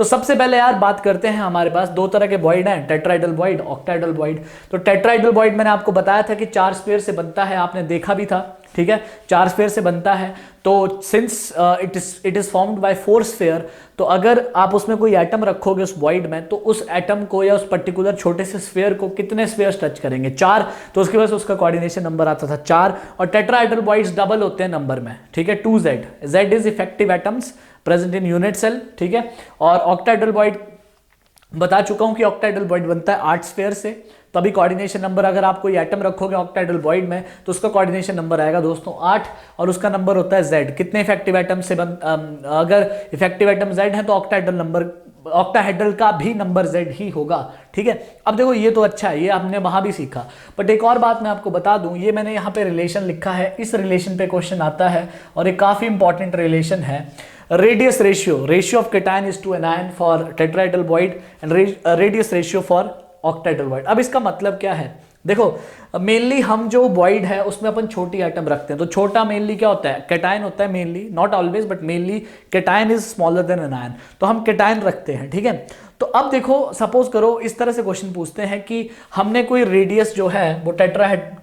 तो सबसे पहले यार बात करते हैं, हमारे पास दो तरह के वॉइड हैं, टेट्राहेड्रल वॉइड, ऑक्टाहेड्रल वॉइड। तो टेट्राहेड्रल वॉइड मैंने आपको बताया था कि 4 स्फीयर से बनता है, आपने देखा भी था, ठीक है, 4 स्फीयर से बनता है। तो since it is formed by 4 sphere, तो अगर आप उसमें कोई एटम रखोगे उस वॉइड में, तो उस एटम को या उस पर्टिकुलर छोटे से स्फीयर को कितने स्फीयर्स टच करेंगे, 4, तो उसकी वजह से उसका कोऑर्डिनेशन नंबर आता था 4। और टेट्राहेड्रल वॉइड्स डबल होते हैं नंबर में, ठीक है, 2Z, Z is effective atoms present in unit cell, ठीक है। और ऑक्टाहेड्रल वॉइड बता चुका हूं कि ऑक्टाहेड्रल वॉइड बनता है 8 स्फीयर से। तो अभी कोऑर्डिनेशन नंबर, अगर आप कोई एटम रखोगे ऑक्टाहेड्रल वॉइड में, तो उसका कोऑर्डिनेशन नंबर आएगा दोस्तों 8, और उसका नंबर होता है Z। कितने इफेक्टिव एटम से अगर इफेक्टिव एटम Z है तो ऑक्टाहेड्रल का भी नंबर Z ही होगा, ठीक है। अब देखो ये तो अच्छा है, ये आपने वहां भी सीखा, बट एक और बात मैं आपको बता दूं, ये मैंने यहाँ पे रिलेशन लिखा है, इस रिलेशन पे क्वेश्चन आता है, और एक काफी इंपॉर्टेंट रिलेशन है, radius ratio of cation is to anion for tetrahedral void and radius ratio for octahedral void. अब इसका मतलब क्या है, देखो मेनली हम जो वॉइड है उसमें अपन छोटी एटम रखते हैं, तो छोटा मेनली क्या होता है, केटायन होता है mainly, not always but mainly cation is smaller than anion, तो हम केटायन रखते हैं, ठीक है। तो अब देखो सपोज करो इस तरह से क्वेश्चन पूछते हैं कि हमने कोई रेडियस जो है वो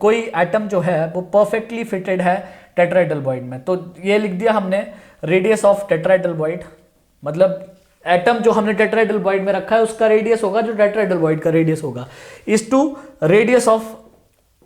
कोई एटम जो है वो परफेक्टली फिटेड है टेट्राहेड्रल वॉइड में, तो ये लिख दिया हमने रेडियस ऑफ टेट्राहेड्रल वॉइड, मतलब एटम जो हमने टेट्राहेड्रल वॉइड में रखा है उसका रेडियस होगा जो टेट्राहेड्रल वॉइड का रेडियस होगा, is to radius of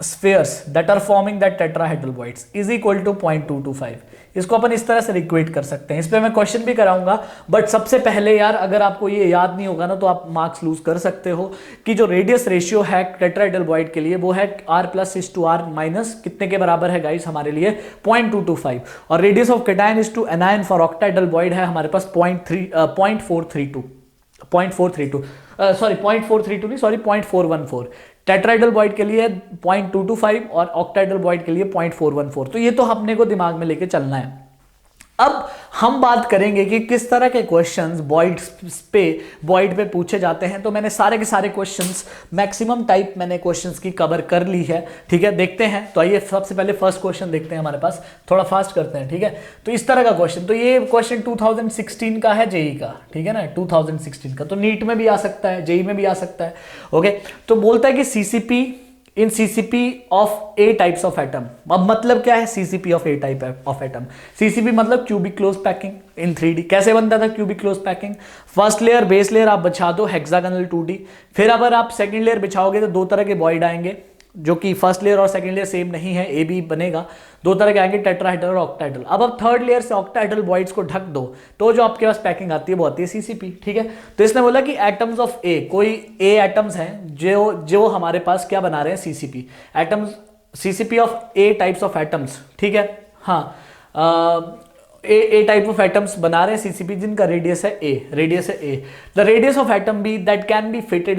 spheres that are forming that tetrahedral voids is equal to 0.225। इसको अपन इस तरह से इक्वेट कर सकते हैं, इस पे मैं क्वेश्चन भी कराऊंगा, बट सबसे पहले यार अगर आपको ये याद नहीं होगा ना तो आप मार्क्स लूज कर सकते हो कि जो रेडियस रेशियो है टेट्राहेड्रल वॉइड के लिए वो है R+/R- कितने के बराबर है गाइस हमारे लिए 0.225, और radius of cation is to anion for octahedral void है हमारे पास 0.432 टेट्राहेड्रल वॉइड के लिए 0.225 और ऑक्टाहेड्रल वॉइड के लिए 0.414। तो ये तो अपने को दिमाग में लेके चलना है। अब हम बात करेंगे कि किस तरह के क्वेश्चंस वॉइड पे पूछे जाते हैं। तो मैंने सारे के सारे क्वेश्चंस, मैक्सिमम टाइप मैंने क्वेश्चंस की कवर कर ली है, ठीक है। देखते हैं, तो आइए सबसे पहले फर्स्ट क्वेश्चन देखते हैं, हमारे पास थोड़ा फास्ट करते हैं, ठीक है। तो इस तरह का क्वेश्चन, तो ये क्वेश्चन 2016 का है, जेई का, ठीक है ना, 2016 का, तो नीट में भी आ सकता है, जेई में भी आ सकता है, ओके। तो बोलता है कि CCP in CCP of A types of atom. अब मतलब क्या है CCP of A type of atom, CCP मतलब cubic close packing in 3D। कैसे बनता था cubic close packing, first layer base layer आप बिछा दो हेक्सागोनल 2D, फिर अगर आप सेकंड लेयर बिछाओगे तो दो तरह के वॉइड आएंगे, जो कि फर्स्ट लेयर और सेकंड लेयर सेम नहीं है, AB बनेगा, दो तरह के आएंगे, टेट्राहेड्रल और ऑक्टाहेड्रल। अब आप थर्ड लेयर से ऑक्टाहेड्रल वॉइड्स को ढक दो तो जो आपके पास पैकिंग आती है वो आती है CCP, ठीक है। तो इसने बोला कि एटम्स ऑफ A, कोई A एटम्स हैं जो हमारे पास क्या बना रहे हैं CCP atoms, CCP of A types of atoms, ठीक है, हाँ, A टाइप ऑफ एटम्स बना रहे हैं CCP जिनका रेडियस है A, the radius of atom B that can be fitted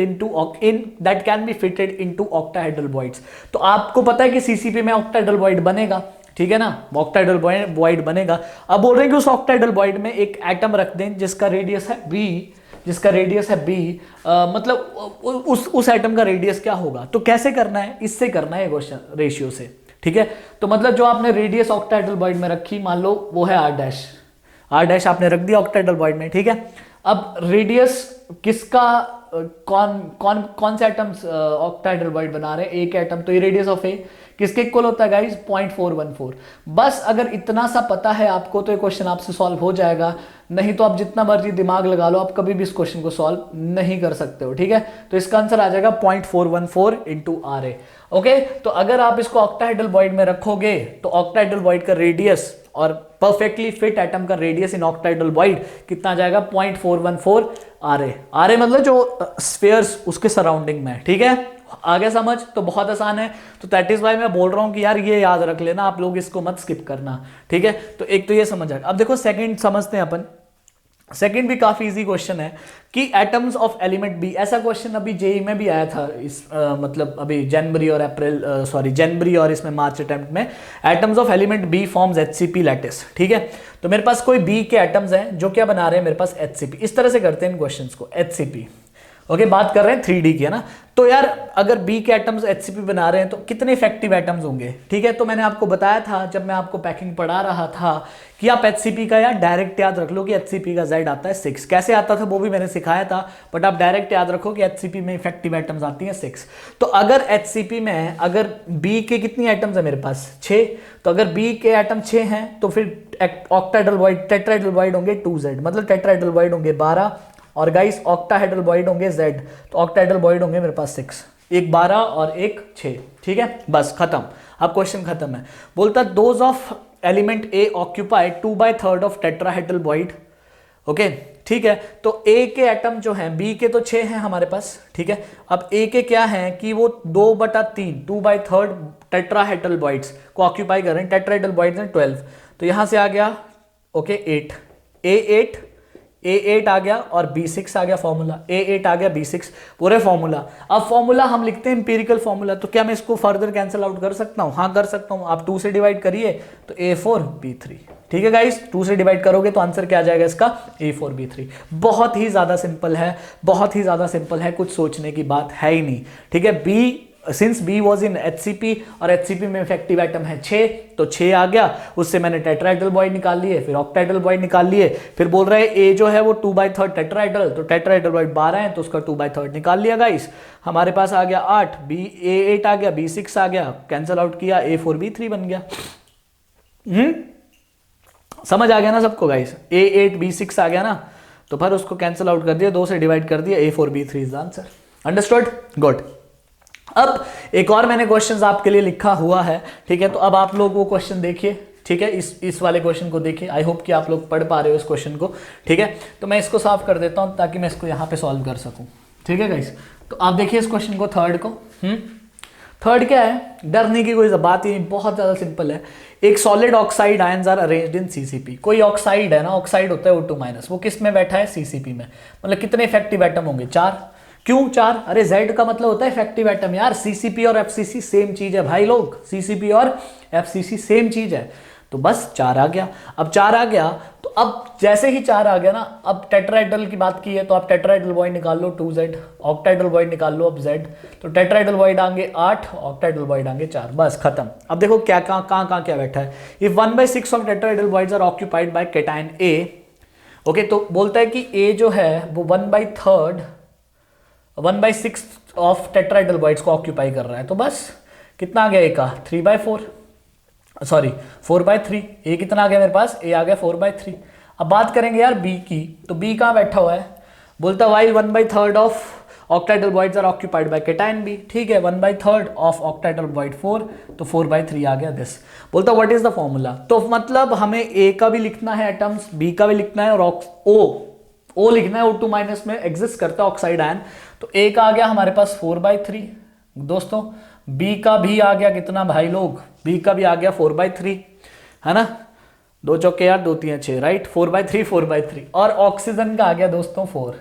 into octahedral voids. तो आपको पता है कि CCP में ऑक्टाहेड्रल वॉइड बनेगा, ठीक है ना, ऑक्टाहेड्रल वॉइड बनेगा। अब बोल रहे हैं कि उस ऑक्टाहेड्रल वॉइड में एक एटम रख दें जिसका रेडियस है B, मतलब उस एटम का रेडियस क्या होगा। तो कैसे करना है, इससे करना है क्वेश्चन रेशियो से, ठीक है। तो मतलब जो आपने रेडियस ऑक्टाहेड्रल वॉइड में रखी, मान लो वो है R' आपने रख दिया ऑक्टाहेड्रल वॉइड में, ठीक है। अब रेडियस किसका, कौन से एटम्स ऑक्टाहेड्रल वॉइड बना रहे हैं, एक एटम, तो ये रेडियस ऑफ A किसके इक्वल होता है गाइस 0.414। बस अगर इतना सा पता है आपको तो ये क्वेश्चन आपसे सॉल्व हो जाएगा, नहीं तो आप जितना मर्जी दिमाग लगा लो आप कभी भी इस क्वेश्चन को सॉल्व नहीं कर सकते हो, ठीक है। तो इसका आंसर आ जाएगा 0.414 इंटू RA, ओके। तो अगर आप इसको ऑक्टाहेड्रल वॉइड में रखोगे तो ऑक्टाहेड्रल वॉइड का रेडियस और परफेक्टली फिट एटम का रेडियस इन ऑक्टाहेड्रल वॉइड कितना आ जाएगा 0.414 RA मतलब जो स्फीयर्स उसके सराउंडिंग में, ठीक है। आगे समझ, तो बहुत आसान है। तो दैट इज वाई मैं बोल रहा हूं कि यार ये याद रख लेना, आप लोग इसको मत स्किप करना, ठीक है। तो एक तो ये समझ आ। अब देखो सेकंड समझते हैं अपन। सेकंड भी काफी इजी क्वेश्चन है कि एटम्स ऑफ एलिमेंट बी, ऐसा क्वेश्चन अभी जेई में भी आया था, इस मतलब अभी जनवरी और इसमें मार्च अटेम्प्ट में, atoms of element B forms HCP lattice, ठीक है। तो मेरे पास कोई बी के एटम्स हैं जो क्या बना रहे हैं मेरे पास HCP। इस तरह से करते हैं इन क्वेश्चंस को, HCP ओके, बात कर रहे हैं 3D की, है ना। तो यार अगर B के एटम्स HCP बना रहे हैं तो कितने इफेक्टिव एटम्स होंगे, ठीक है। तो मैंने आपको बताया था जब मैं आपको पैकिंग पढ़ा रहा था कि आप HCP का यार डायरेक्ट याद रख लो कि HCP का Z आता है 6। कैसे आता था वो भी मैंने सिखाया था, बट आप डायरेक्ट याद रखो कि HCP में इफेक्टिव एटम्स आती हैं 6। तो अगर HCP में अगर B के कितनी एटम्स है मेरे पास 6, तो अगर B के एटम 6 हैं तो फिर ऑक्टाहेड्रल वॉइड टेट्राहेड्रल वॉइड होंगे 2Z, मतलब टेट्राहेड्रल वॉइड होंगे 12, और गाइस ऑक्टाहेड्रल वॉइड होंगे Z, तो ऑक्टाहेड्रल वॉइड होंगे मेरे पास 6, एक 12 और एक 6, ठीक है। बस खत्म, अब क्वेश्चन खत्म है। बोलता those of element A occupy 2/3 of tetrahedral void, okay, ठीक है। तो A के एटम जो हैं, B के तो 6 हैं हमारे पास, ठीक है। अब A के क्या है कि वो 2/3 2/3 टेट्राहेड्रल वॉइड्स को ऑक्यूपाई कर रहे हैं। टेट्राहेड्रल वॉइड्स हैं 12, तो यहां से आ गया ओके 8, A8 आ गया और B6 आ गया फॉर्मूला, A8 आ गया B6 पूरे फॉर्मूला। अब फॉर्मूला हम लिखते हैं इंपीरिकल फॉर्मूला, तो क्या मैं इसको फर्दर कैंसिल आउट कर सकता हूं? हाँ कर सकता हूं। आप 2 से डिवाइड करिए तो A4B3, ठीक है गाइस। 2 से डिवाइड करोगे तो आंसर क्या आ जाएगा इसका? A4B3। बहुत ही ज्यादा सिंपल है, बहुत ही ज्यादा सिंपल है, कुछ सोचने की बात है ही नहीं, ठीक है। B since B was in HCP और HCP में इफेक्टिव एटम है 6, तो 6 आ गया, उससे मैंने टेट्राहेड्रल वॉइड निकाल लिए, फिर ऑक्टाहेड्रल वॉइड निकाल लिए, फिर बोल रहे हैं A जो है वो 2/3 टेट्राहेड्रल, तो टेट्राहेड्रल वॉइड 12 है तो उसका 2/3 निकाल लिया गाइस। हमारे पास आ गया 8, A8 आ गया, B6 आ गया, कैंसिल आउट किया, A4B3 बन गया। समझ आ गया ना सबको गाइस? A8 B6 आ गया ना, तो फिर उसको कैंसिल आउट कर दिया, 2 से डिवाइड कर दिया, A4B3 is the answer. Understood? Good. अब एक और मैंने क्वेश्चंस आपके लिए लिखा हुआ है, ठीक है। तो अब आप लोग वो क्वेश्चन देखिए, ठीक है। इस वाले क्वेश्चन को देखिए, आई होप कि आप लोग पढ़ पा रहे हो इस क्वेश्चन को, ठीक है। तो मैं इसको साफ कर देता हूं ताकि मैं इसको यहां पे सॉल्व कर सकूं, ठीक है गाइस। तो आप देखिए इस क्वेश्चन को, थर्ड को। थर्ड क्या है, डरने की कोई बात ही नहीं, बहुत ज्यादा सिंपल है। एक solid oxide ions are arranged in CCP. कोई ऑक्साइड है ना, ऑक्साइड होता है O2-, वो किस में बैठा है? सीसीपी में। मतलब कितने इफेक्टिव एटम होंगे? 4। क्यों 4? अरे Z का मतलब होता है इफेक्टिव एटम यार। सीसीपी और FCC सेम चीज है भाई लोग, सीसीपी और FCC सेम चीज है, तो बस 4 आ गया। अब 4 आ गया तो अब जैसे ही 4 आ गया ना, अब टेट्राहेड्रल की बात की है तो आप टेट्राहेड्रल वॉइड निकाल लो 2Z, ऑक्टाहेड्रल वॉइड निकाल लो अब Z, तो टेट्राहेड्रल वॉइड आएंगे 8, ऑक्टाहेड्रल वॉइड आएंगे 4, बस खत्म। अब देखो क्या कहां क्या बैठा है। If 1/6 of tetrahedral voids are occupied by cation A, okay, तो बोलता है कि A जो है वो 1/6 ऑफ टेट्राहेड्रल वॉइड्स को ऑक्यूपाई कर रहा है, तो बस कितना आ गया A का? 3/4, सॉरी 4/3। A कितना आ गया मेरे पास? A आ गया 4/3। अब बात करेंगे यार B की, तो B कहाँ बैठा हुआ है? बोलता while 1/3 of octahedral voids are occupied by cation B, ठीक है। 1/3 ऑफ ऑक्टाहेड्रल वॉइड 4, तो 4/3 आ गया दिस। बोलता व्हाट इज द फॉर्मूला? तो मतलब हमें A का भी लिखना है एटम्स, B का भी लिखना है, और O लिखना है। O2- में एग्जिस्ट करता है ऑक्साइड आयन, तो A का आ गया हमारे पास 4/3 दोस्तों। B का भी आ गया कितना भाई लोग? B का भी आ गया 4/3, है ना। 2 चौके यार, 2 3 6, राइट। 4/3 और ऑक्सीजन का आ गया दोस्तों 4,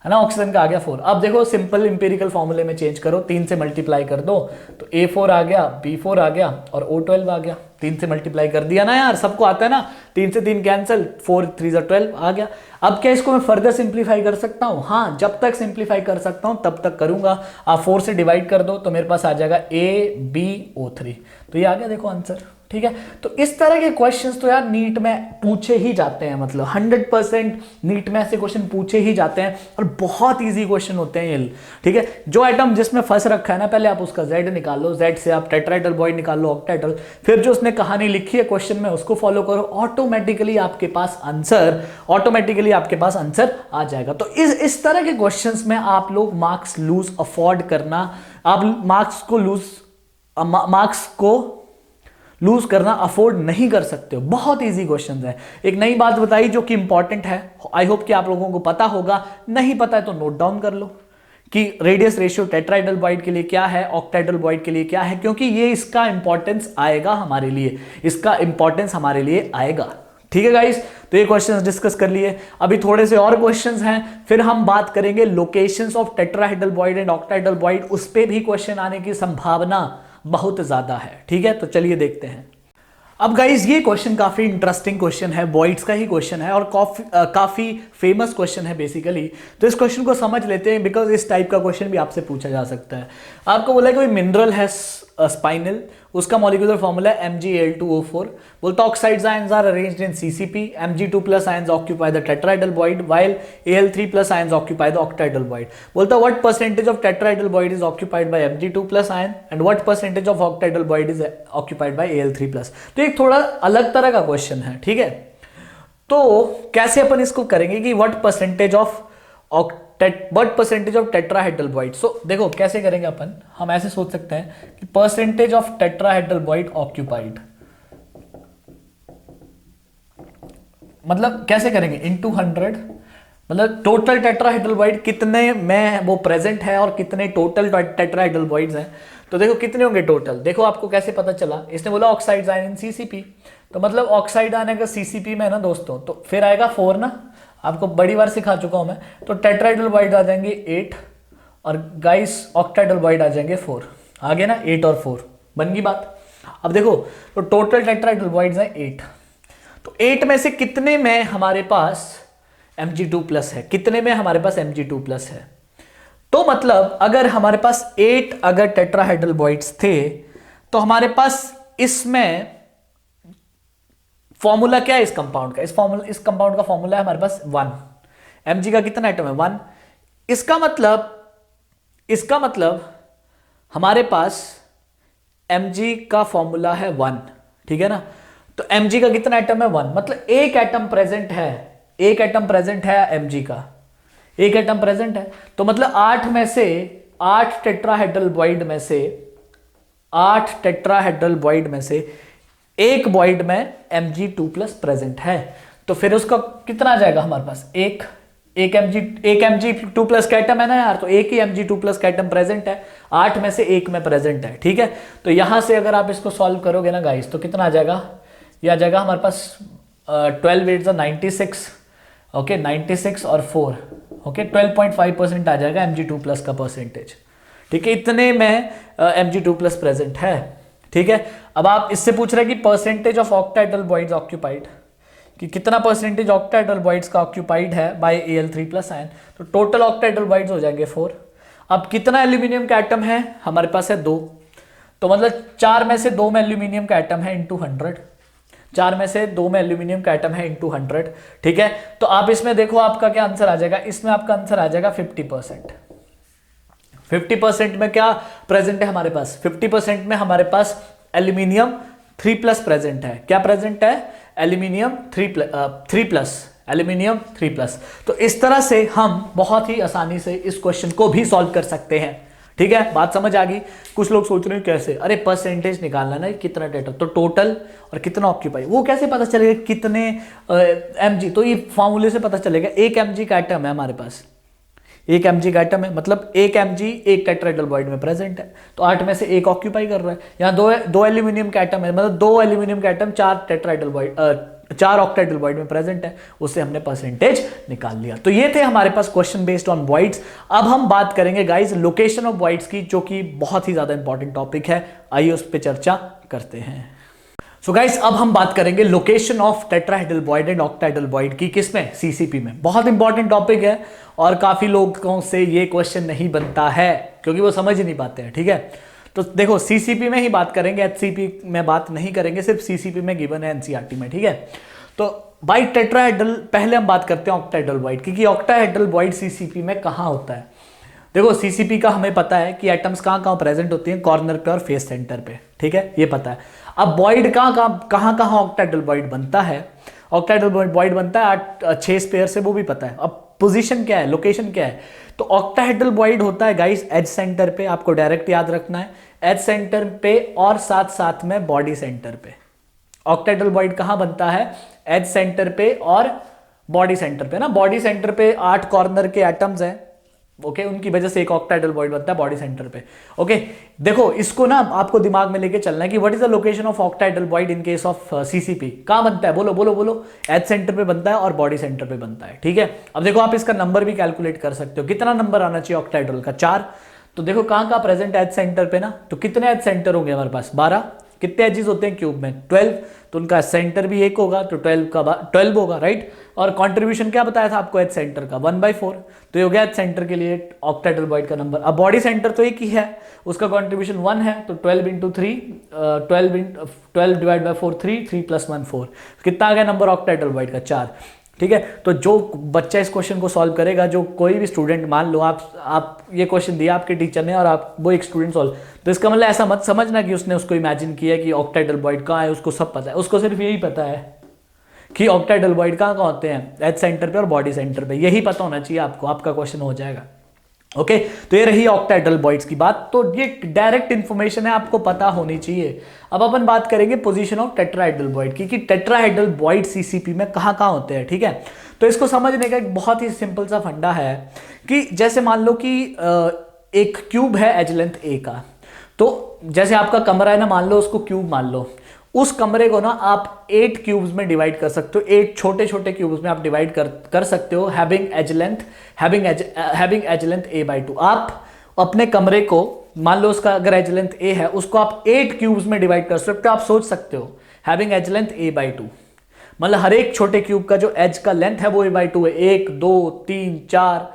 है ना। ऑक्सीजन का आ गया 4। अब देखो सिंपल इंपेरिकल फॉर्मूले में चेंज करो, 3 से मल्टीप्लाई कर दो तो A4 आ गया, B4 आ गया और O12 आ गया। 3 से मल्टीप्लाई कर दिया ना यार, सबको आता है ना। 3 से 3 कैंसिल, 4 3 12 आ गया। अब क्या इसको मैं फर्दर सिंप्लीफाई कर सकता हूँ? हाँ, जब तक सिंप्लीफाई कर सकता हूँ तब तक करूंगा। आप 4 से डिवाइड कर दो तो मेरे पास आ जाएगा ABO3, तो ये आ गया देखो आंसर, ठीक है। तो इस तरह के क्वेश्चंस तो यार नीट में पूछे ही जाते हैं, मतलब 100% नीट में ऐसे क्वेश्चन पूछे ही जाते हैं और बहुत इजी क्वेश्चन होते हैं ये, ठीक है। जो आइटम जिसमें फंस रखा है ना, पहले आप उसका Z निकाल लो, Z से आप टेट्राहेड्रल वॉइड निकाल लो, ऑक्टाहेड्रल, फिर जो उसने कहानी लिखी है क्वेश्चन में उसको फॉलो करो, ऑटोमेटिकली आपके पास आंसर आ जाएगा। तो इस तरह के क्वेश्चंस में आप लोग मार्क्स लूज अफोर्ड करना, आप मार्क्स को लूज करना अफोर्ड नहीं कर सकते हो। बहुत इजी क्वेश्चंस है। एक नई बात बताई जो कि इंपॉर्टेंट है, आई होप कि आप लोगों को पता होगा, नहीं पता है तो नोट डाउन कर लो कि रेडियस रेशियो टेट्राहेड्रल वॉइड के लिए क्या है, ऑक्टाहेड्रल वॉइड के लिए क्या है, क्योंकि ये इसका इंपॉर्टेंस आएगा हमारे लिए, ठीक है गाइस। तो ये क्वेश्चंस डिस्कस कर लिए। अभी थोड़े से और क्वेश्चंस हैं, फिर हम बात करेंगे locations of tetrahedral void and octahedral void, उस पे भी क्वेश्चन आने की संभावना बहुत ज्यादा है, ठीक है। तो चलिए देखते हैं। अब गाइज ये क्वेश्चन काफी इंटरेस्टिंग क्वेश्चन है, वॉइड्स का ही क्वेश्चन है और काफी फेमस क्वेश्चन है बेसिकली। तो इस क्वेश्चन को समझ लेते हैं, बिकॉज इस टाइप का क्वेश्चन भी आपसे पूछा जा सकता है। आपको बोला कोई मिनरल है स्पाइनल, उसका मॉलिक्यूलर फॉर्मूला है Mgl2O4। बोलता oxides ions are arranged in CCP, Mg2+ ions occupy the tetrahedral void while Al3+ ions occupy the octahedral void. बोलता what percentage of tetrahedral void is occupied by Mg2+ ion and what percentage of octahedral void is occupied by Al3+। तो एक थोड़ा अलग तरह का question है, ठीक है। तो कैसे अपन इसको करेंगे कि what percentage of tetrahedral void. So देखो कैसे करेंगे अपन, हम ऐसे सोच सकते हैं कि percentage of tetrahedral void occupied, मतलब कैसे करेंगे इनटू 100, मतलब टोटल टेट्राहेड्रल वॉइड कितने में वो प्रेजेंट है और कितने टोटल टेट्राहेड्रल वॉइड्स हैं। तो देखो कितने होंगे टोटल, देखो आपको कैसे पता चला, इसने बोला ऑक्साइड्स आयन इन CCP, तो मतलब ऑक्साइड आने का CCP में है ना दोस्तों, तो फिर आएगा 4 ना, आपको बड़ी बार सिखा चुका हूं मैं। तो टेट्राहेड्रल वॉइड आ जाएंगे 8 और गाइस ऑक्टाहेड्रल वॉइड आ जाएंगे 4, आगे ना 8 और 4 बन गई बात। अब देखो तो टोटल टेट्राहेड्रल वॉइड्स हैं 8, तो 8 में से कितने में हमारे पास Mg2+ है, कितने में हमारे पास Mg2+ है। तो मतलब अगर हमारे पास 8 अगर टेट्राहेड्रल वॉइड्स थे तो हमारे पास इसमें फॉर्मूला क्या है इस कंपाउंड का, इस कंपाउंड का फॉर्मूला है हमारे पास 1। Mg का कितना एटम है 1। इसका मतलब हमारे पास Mg का फॉर्मूला है 1, ठीक है ना। तो Mg का कितना एटम है 1, मतलब एक एटम प्रेजेंट है, एक एटम प्रेजेंट है Mg का, एक एटम प्रेजेंट है। तो मतलब 8 में से 8 टेट्राहेड्रल वॉइड में से 8 टेट्राहेड्रल वॉइड में से एक वॉइड में Mg2+ प्रेजेंट है। तो फिर उसका कितना आ जाएगा हमारे पास, एक Mg2+ का एटम है ना यार, तो एक ही Mg2+ का एटम प्रेजेंट है, 8 में से एक में प्रेजेंट है, ठीक है। तो यहां से अगर आप इसको सॉल्व करोगे ना गाइस, तो कितना आ जाएगा, ये आ जाएगा हमारे पास 12 8 96, ओके 96 और 4, ओके 12.5% आ जाएगा Mg2+ का परसेंटेज, ठीक है। इतने में Mg2+ प्रेजेंट है, ठीक है। अब आप इससे पूछ रहे हैं कि percentage of octahedral voids occupied, कि कितना परसेंटेज ऑक्टाहेड्रल वॉइड्स का ऑक्यूपाइड है बाय Al3+ आयन। तो टोटल ऑक्टाहेड्रल वॉइड्स हो जाएंगे 4। अब कितना एल्यूमिनियम का एटम है हमारे पास है 2, तो मतलब 4 में से 2 में एल्यूमिनियम का एटम है इंटू 100, 4 में से 2 में एल्यूमिनियम का एटम है इंटू 100, ठीक है। तो आप इसमें देखो आपका क्या आंसर आ जाएगा, इसमें आपका आंसर आ जाएगा 50%। 50% में क्या प्रेजेंट है हमारे पास, 50% में हमारे पास एल्यूमिनियम 3+ प्रेजेंट है। क्या प्रेजेंट है, एल्यूमिनियम 3+, एल्यूमिनियम 3+। तो इस तरह से हम बहुत ही आसानी से इस क्वेश्चन को भी सॉल्व कर सकते हैं, ठीक है। बात समझ आ गई। कुछ लोग सोच रहे हैं कैसे, अरे परसेंटेज निकालना ना कितना डेटा, तो टोटल और कितना ऑक्यूपाई, वो कैसे पता चलेगा कितने Mg, तो ये फॉर्मूले से पता चलेगा। एक Mg का एटम है हमारे पास, एक Mg का एटम है, मतलब एक Mg एक टेट्राहेड्रल वॉइड में प्रेजेंट है, तो 8 में से एक ऑक्यूपाई कर रहा है। यहाँ दो एल्यूमिनियम का एटम है, मतलब 2 एल्यूमिनियम का atom 4 tetrahedral void 4 octahedral void में प्रेजेंट है, उससे हमने परसेंटेज निकाल लिया। तो ये थे हमारे पास क्वेश्चन बेस्ड ऑन वॉइड्स। अब हम बात करेंगे गाइस लोकेशन ऑफ वॉइड्स की, जो कि बहुत ही ज्यादा इंपॉर्टेंट टॉपिक है, आइए उस पर चर्चा करते हैं। सो गाइस अब हम बात करेंगे location of tetrahedral void and octahedral void की, किसमें, CCP में। बहुत इंपॉर्टेंट टॉपिक है और काफी लोगों से ये क्वेश्चन नहीं बनता है क्योंकि वो समझ ही नहीं पाते हैं, ठीक है। तो देखो CCP में ही बात करेंगे, HCP में बात नहीं करेंगे, सिर्फ CCP में गिवन है NCERT में, ठीक है। तो बाई टेट्राहेड्रल पहले हम बात करते हैं ऑक्टाहेड्रल वॉइड की, कि ऑक्टाहेड्रल वॉइड CCP में कहाँ होता है। देखो CCP का हमें पता है कि एटम्स कहाँ प्रेजेंट होती हैं, कॉर्नर पे और फेस सेंटर पे, ठीक है, ये पता है। अब वॉइड कहाँ ऑक्टाहेड्रल वॉइड बनता है, ऑक्टाहेड्रल वॉइड बनता है 6 स्पेयर से, वो भी पता है। अब पोजीशन क्या है, लोकेशन क्या है, तो ऑक्टाहेड्रल वॉइड होता है गाइस एज सेंटर पे, आपको डायरेक्ट याद रखना है, एज सेंटर पे और साथ साथ में बॉडी सेंटर पे। ऑक्टाहेड्रल वॉइड कहाँ बनता है, एज सेंटर पे और बॉडी सेंटर पे ना, बॉडी सेंटर पे 8 कॉर्नर के एटम्स हैं, ओके, उनकी वजह से एक ऑक्टाहेड्रल वॉइड बनता है बॉडी सेंटर पे, ओके। देखो इसको ना आपको दिमाग में लेके चलना है कि what is the location of octahedral void in case of CCP। कहां बनता है, बोलो बोलो बोलो, एज सेंटर पे बनता है और बॉडी सेंटर पे बनता है, ठीक है। अब देखो आप इसका नंबर भी कैलकुलेट कर सकते हो, कितना नंबर आना चाहिए ऑक्टाहेड्रल का, 4। तो देखो कहां प्रेजेंट एज सेंटर पे ना, तो कितने एज सेंटर होंगे हमारे पास, 12, कितने एजेस होते हैं क्यूब में? 12, तो उनका सेंटर भी एक होगा, तो 12 होगा, राइट। और कंट्रीब्यूशन क्या बताया था आपको एज सेंटर का? 1/4। तो ये हो गया एज सेंटर के लिए ऑक्टेहेड्रल बॉइड का नंबर। अब बॉडी सेंटर तो एक ही है, उसका कंट्रीब्यूशन 1 है, तो 12 इंटू 3, 12 डिवाइड बाई 4, 3 + 1 4। कितना आ गया नंबर ऑक्टेहेड्रल बॉइड का? 4। ठीक है, तो जो बच्चा इस क्वेश्चन को सॉल्व करेगा, जो कोई भी स्टूडेंट, मान लो आप ये क्वेश्चन दिया आपके टीचर ने और आप वो एक स्टूडेंट सॉल्व, तो इसका मतलब ऐसा मत समझना कि उसने उसको इमेजिन किया कि ऑक्टेहेड्रल बॉइड कहाँ है, उसको सब पता है। उसको सिर्फ यही पता है कि ऑक्टेहेड्रल बॉइड कहाँ होते हैं, एज सेंटर पे और बॉडी सेंटर पे, यही पता होना चाहिए आपको, आपका क्वेश्चन हो जाएगा। ओके, तो ये रही ऑक्टेहेड्रल बॉइड्स की बात, तो ये डायरेक्ट इंफॉर्मेशन है, आपको पता होनी चाहिए। अब अपन बात करेंगे पोजीशन ऑफ टेट्राहेड्रल बॉइड की, कि टेट्राहेड्रल बॉइड सीसीपी में कहाँ कहाँ होते हैं। ठीक है, तो इसको समझने का एक बहुत ही सिंपल सा फंडा है कि जैसे मान लो कि एक क्यूब है एज लेंथ ए का, तो जैसे आपका कमरा है ना, मान लो उसको क्यूब मान लो, उस कमरे को ना आप 8 क्यूब्स में डिवाइड कर सकते हो, 8 छोटे छोटे क्यूब्स में आप डिवाइड कर सकते हो, हैविंग एज लेंथ a/2। आप अपने कमरे को, मान लो उसका अगर एज लेंथ a है, उसको आप 8 क्यूब्स में डिवाइड कर सकते हो। आप सोच सकते हो हैविंग एज लेंथ a/2, मतलब हर एक छोटे क्यूब का जो एज का लेंथ है वो a/2 है। 1 2 3 4,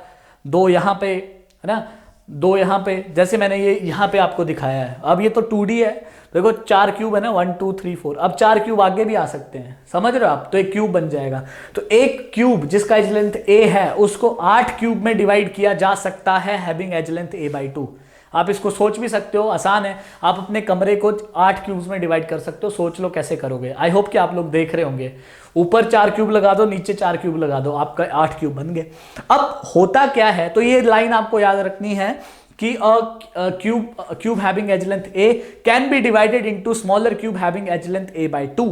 2 यहाँ पे है ना, 2 यहाँ पे, जैसे मैंने ये यहाँ पे आपको दिखाया है। अब ये तो 2D है, देखो 4 क्यूब है ना, 1 2 3 4, अब 4 क्यूब आगे भी आ सकते हैं, समझ रहे हो आप, तो एक क्यूब बन जाएगा। तो एक क्यूब जिसका एज लेंथ a है, उसको 8 क्यूब में डिवाइड किया जा सकता है, हैविंग एज लेंथ a/2। आप इसको सोच भी सकते हो, आसान है, आप अपने कमरे को 8 क्यूब्स में डिवाइड कर सकते हो। सोच लो कैसे करोगे, आई होप कि आप लोग देख रहे होंगे। ऊपर 4 क्यूब लगा दो, नीचे 4 क्यूब लगा दो, आपका 8 क्यूब बन गए। अब होता क्या है, तो ये लाइन आपको याद रखनी है कि cube having edge length a can be divided into smaller cube having edge length a/2।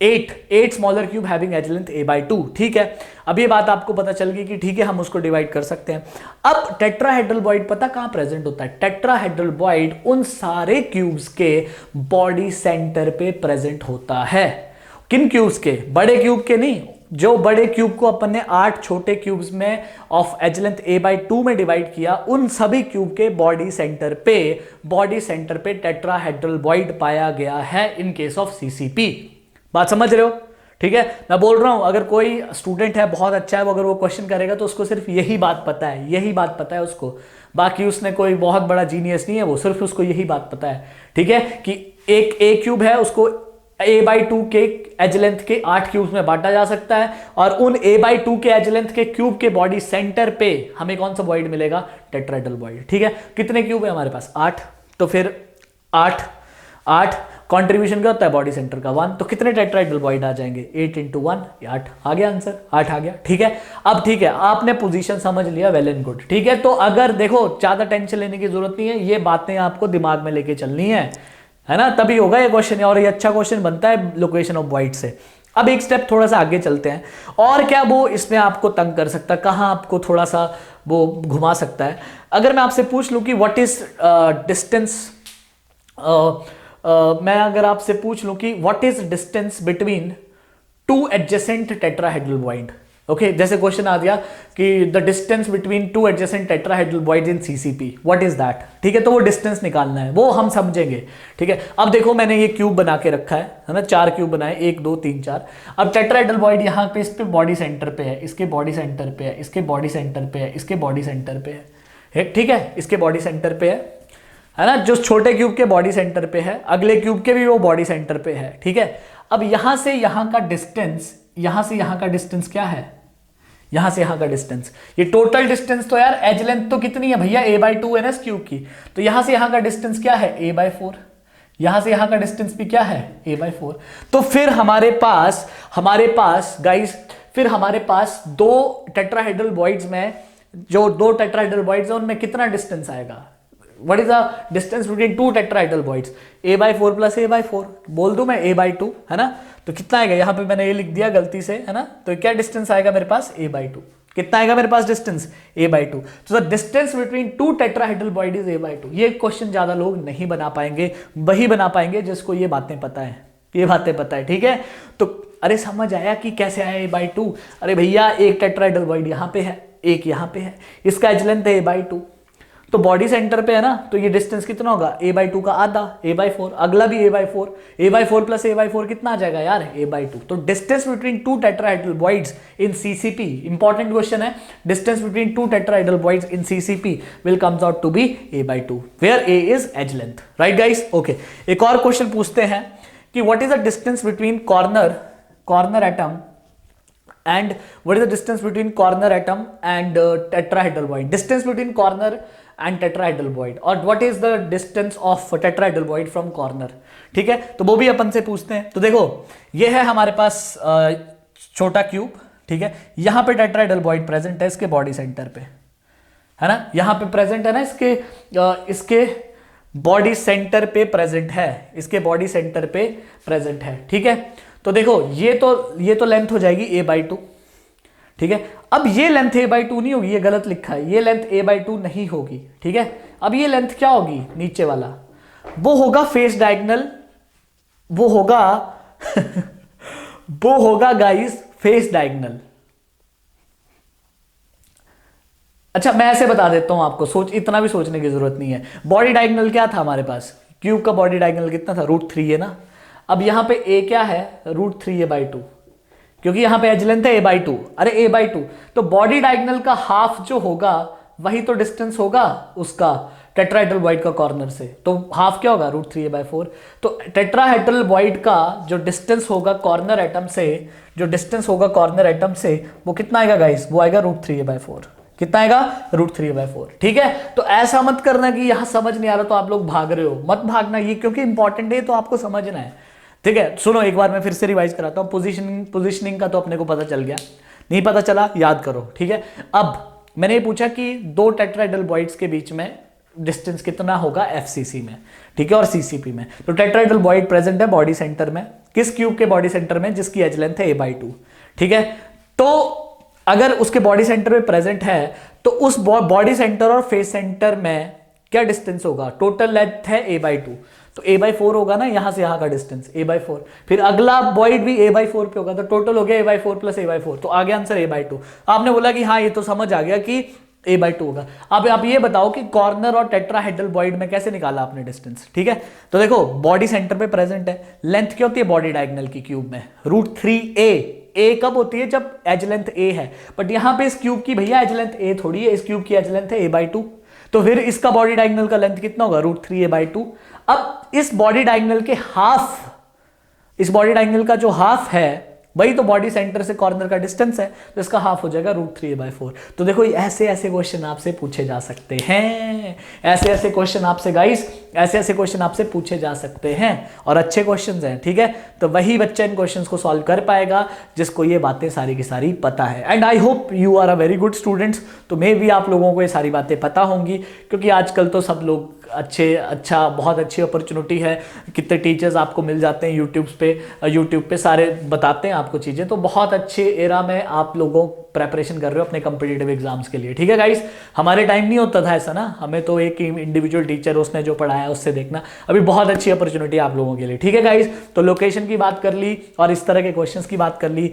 8 smaller cube having edge length a/2। ठीक है, अब ये बात आपको पता चल गई कि ठीक है, हम उसको डिवाइड कर सकते हैं। अब टेट्राहेड्रल बॉइड पता कहां प्रेजेंट होता है? टेट्राहेड्रल बॉइड उन सारे क्यूब्स के बॉडी सेंटर पे प्रेजेंट होता है। किन क्यूब्स के? बड़े क्यूब के नहीं, जो बड़े क्यूब को अपन ने 8 छोटे क्यूब्स में ऑफ एज लेंथ a/2 में डिवाइड किया, उन सभी क्यूब के बॉडी सेंटर पे टेट्राहेड्रल बॉइड पाया गया है इन केस ऑफ सीसीपी। बात समझ रहे हो? ठीक है, मैं बोल रहा हूं, अगर कोई स्टूडेंट है बहुत अच्छा है, वो अगर वो क्वेश्चन करेगा तो उसको सिर्फ यही बात पता है, यही बात पता है उसको, बाकी उसने कोई बहुत बड़ा जीनियस नहीं है, वो सिर्फ उसको यही बात पता है। ठीक है, कि एक ए क्यूब है, उसको a/2 के एज लेंथ के 8 क्यूब्स में बांटा जा सकता है, और उन a/2 के एज लेंथ के क्यूब के बॉडी सेंटर पे हमें कौन सा बॉइड मिलेगा? Tetrahedral Boyd. ठीक है, कितने क्यूब है हमारे पास? 8, तो फिर 8 कंट्रीब्यूशन क्या होता है बॉडी सेंटर का? 1, तो कितने टेट्राहेड्रल बॉइड आ जाएंगे? 8 × 1, 8 आ गया आंसर, 8 आ गया। ठीक है, अब ठीक है, आपने पोजीशन समझ लिया, वेल एंड गुड। ठीक है, तो अगर देखो ज्यादा टेंशन लेने की जरूरत नहीं है, ये बातें आपको दिमाग में लेके चलनी है ना, तभी होगा ये क्वेश्चन, और ये अच्छा क्वेश्चन बनता है लोकेशन ऑफ बॉइड से। अब एक स्टेप थोड़ा सा आगे चलते हैं, और क्या वो इसमें आपको तंग कर सकता है, कहाँ आपको थोड़ा सा वो घुमा सकता है। अगर मैं आपसे पूछ लूं कि व्हाट इज डिस्टेंस, मैं अगर आपसे पूछ लूं कि what is distance between 2 adjacent tetrahedral void. Okay, जैसे क्वेश्चन आ गया कि the distance between 2 adjacent tetrahedral voids in CCP, what is that. ठीक है, तो वो डिस्टेंस निकालना है, वो हम समझेंगे। ठीक है, अब देखो मैंने ये क्यूब बना के रखा है ना, 4 क्यूब बनाए, 1 2 3 4। अब टेट्राहेड्रल बॉइड यहाँ पे, इस पे बॉडी सेंटर पे है, इसके बॉडी सेंटर पे है, इसके बॉडी सेंटर पे है, इसके बॉडी सेंटर पे है। ठीक है, इसके बॉडी सेंटर पे है ना, जो छोटे क्यूब के बॉडी सेंटर पे है, अगले क्यूब के भी वो बॉडी सेंटर पे है। ठीक है, अब यहां से यहां का डिस्टेंस, यहां से यहां का डिस्टेंस क्या है? यहां से यहां का डिस्टेंस, ये टोटल डिस्टेंस तो यार एज लेंथ तो कितनी है भैया? a/2 है ना इस क्यूब की, तो यहां से यहां का डिस्टेंस क्या है? a/4। यहां से यहां का डिस्टेंस भी क्या है? a/4। तो फिर हमारे पास गाइस, फिर हमारे पास 2 टेट्राहेड्रल बॉइड्स में, जो 2 टेट्राहेड्रल बॉइड्स है उनमें कितना डिस्टेंस आएगा? What is the distance between 2 tetrahedral boids? a/4 plus a/4, बोल दूं मैं a/2, है ना, तो कितना आएगा? यहां पे मैंने ये लिख दिया गलती से, है ना, तो क्या डिस्टेंस आएगा मेरे पास? a/2। कितना आएगा मेरे पास डिस्टेंस? a/2। तो the distance between 2 tetrahedral Boyd is a/2। ये क्वेश्चन ज्यादा लोग नहीं बना पाएंगे, वही बना पाएंगे जिसको ये बातें पता है, ये बातें पता है। ठीक है, तो अरे समझ आया कि कैसे आया a/2? अरे भैया, एक टेट्राहेड्रल बॉइड यहां पे है, एक यहां पे है, इसका एज लेंथ है a/2, तो बॉडी सेंटर पे है ना, तो ये डिस्टेंस कितना होगा, a/2 का आधा, a/4, अगला भी a/4, a/4 प्लस a/4 कितना आ जाएगा यार, a/2। तो distance between two tetrahedral voids in CCP, important question है, distance between two tetrahedral voids in CCP will comes out to be a/2 where a is edge length, right guys. Okay, एक और question पूछते हैं कि what is the distance between corner atom and what is the distance between corner atom and tetrahedral void, distance between corner and tetrahedral void, or what is the distance of tetrahedral void from corner, ठीक है। तो वो भी अपन से पूछते हैं। तो देखो ये है हमारे पास छोटा क्यूब, ठीक है, यहां पे टेट्राहेड्रल वॉइड प्रेजेंट है इसके बॉडी सेंटर पे, है ना, यहां पे प्रेजेंट है ना, इसके बॉडी सेंटर पे प्रेजेंट है, इसके बॉडी सेंटर पे प्रेजेंट है, ठीक है। तो देखो ये तो लेंथ हो जाएगी a/2, ठीक है। अब ये लेंथ a/2 नहीं होगी, ये गलत लिखा है, ये लेंथ a/2 नहीं होगी, ठीक है। अब ये लेंथ क्या होगी, नीचे वाला वो होगा फेस डायगोनल, वो होगा वो होगा गाइस फेस डायगोनल। अच्छा मैं ऐसे बता देता हूं आपको, इतना भी सोचने की जरूरत नहीं है। बॉडी डायगोनल क्या था हमारे पास, क्यूब का बॉडी डायगोनल कितना था, √3 है ना। अब यहां पे a क्या है, √3a/2, क्योंकि यहां पे एज लेंथ है a/2, अरे a/2, तो बॉडी डायगोनल का हाफ जो होगा वही तो डिस्टेंस होगा उसका टेट्राहेड्रल वॉइड का कॉर्नर से, तो हाफ क्या होगा, √3a/4। तो टेट्राहेड्रल वॉइड का जो डिस्टेंस होगा कॉर्नर एटम से, वो कितना आएगा गाइस, वो आएगा √3a/4, कितना आएगा, √3a/4, ठीक है। तो ऐसा मत करना कि यहां समझ नहीं आ रहा तो आप लोग भाग रहे हो, मत भागना, ये क्योंकि इंपॉर्टेंट है तो आपको समझना है, ठीक है। सुनो एक बार मैं फिर से रिवाइज कराता हूं, पोजीशनिंग का तो अपने को पता चल गया, नहीं पता चला याद करो, ठीक है। अब मैंने ये पूछा कि दो टेट्राहेड्रल वॉइड्स के बीच में डिस्टेंस कितना होगा एफसीसी में, ठीक है, और सीसीपी में। तो टेट्राहेड्रल वॉइड प्रेजेंट है बॉडी सेंटर में, किस क्यूब के बॉडी सेंटर में, जिसकी एज लेंथ है a/2, ठीक है। तो अगर उसके बॉडी सेंटर में प्रेजेंट है तो उस बॉडी सेंटर और फेस सेंटर में क्या डिस्टेंस होगा, टोटल लेंथ है a/2, तो a/4 होगा ना, यहां से यहां का डिस्टेंस a/4, फिर अगला वॉइड भी a/4 पे होगा, तो टोटल हो गया a/4 प्लस a/4, तो आ गया आंसर a/2। आपने बोला कि हाँ ये तो समझ आ गया कि a/2 होगा। अब आप ये बताओ कि कॉर्नर और टेट्राहेड्रल वॉइड में कैसे निकाला आपने डिस्टेंस, ठीक है। तो देखो बॉडी सेंटर पे प्रेजेंट है, लेंथ क्या होती है बॉडी डायगोनल की क्यूब में, √3a, a कब होती है, जब एज लेंथ a है, बट यहां पे इस क्यूब की भैया एज लेंथ a थोड़ी है, इस क्यूब की एज लेंथ है a/2, तो फिर इसका बॉडी डायगोनल का लेंथ कितना होगा, √3a/2। अब इस बॉडी डायगोनल के हाफ, इस बॉडी डायगोनल का जो हाफ है वही तो बॉडी सेंटर से कॉर्नर का डिस्टेंस है, तो इसका हाफ हो जाएगा √3a/4। तो देखो ऐसे ऐसे क्वेश्चन आपसे पूछे जा सकते हैं, ऐसे क्वेश्चन आपसे गाइस, ऐसे क्वेश्चन आपसे पूछे जा सकते हैं, और अच्छे क्वेश्चंस हैं, ठीक है। तो वही बच्चा इन क्वेश्चंस को सॉल्व कर पाएगा जिसको ये बातें सारी की सारी पता है। And I hope you are a very good students, तो मे भी आप लोगों को ये सारी बातें पता होंगी, क्योंकि आजकल तो सब लोग बहुत अच्छी अपॉर्चुनिटी है, कितने टीचर्स आपको मिल जाते हैं यूट्यूब पे सारे बताते हैं आपको चीज़ें, तो बहुत अच्छे एरा में आप लोगों प्रेपरेशन कर रहे हो अपने कॉम्पिटिटिव एग्जाम्स के लिए, ठीक है गाइस। हमारे टाइम नहीं होता था ऐसा ना, हमें तो एक इंडिविजुअल टीचर उसने जो पढ़ाया उससे देखना, अभी बहुत अच्छी अपॉर्चुनिटी आप लोगों के लिए, ठीक है गाइस। तो लोकेशन की बात कर ली और इस तरह के क्वेश्चंस की बात कर ली।